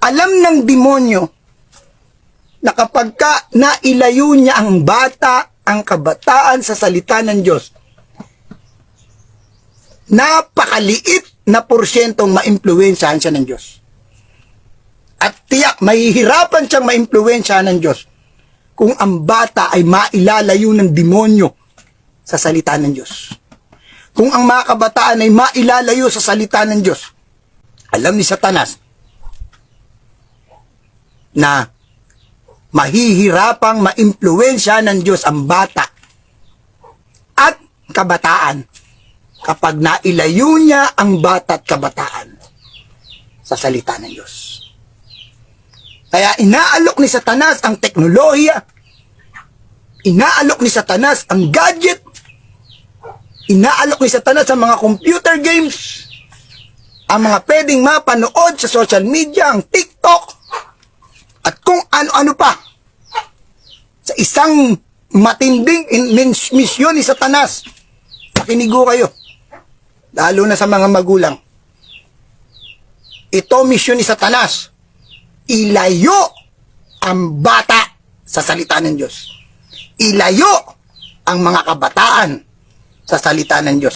Alam ng demonyo na kapag ka nailayo niya ang bata, ang kabataan sa salita ng Diyos, napakaliit na porsyentong maimpluwensyahan siya ng Diyos. At tiyak, mahihirapan siyang maimpluwensyahan ng Diyos kung ang bata ay mailalayo ng demonyo sa salita ng Diyos. Kung ang mga kabataan ay mailalayo sa salita ng Diyos, alam ni Satanas na mahihirapang maimpluwensya ng Diyos ang bata at kabataan kapag nailayo niya ang bata at kabataan sa salita ng Diyos. Kaya inaalok ni Satanas ang teknolohiya, inaalok ni Satanas ang gadget, inaalok ni Satanas ang mga computer games, ang mga pwedeng mapanood sa social media, ang TikTok, at kung ano-ano pa. Sa isang matinding misyon ni Satanas, pakinigo kayo, lalo na sa mga magulang. Ito misyon ni Satanas, ilayo ang bata sa salita ng Diyos. Ilayo ang mga kabataan sa salita ng Diyos.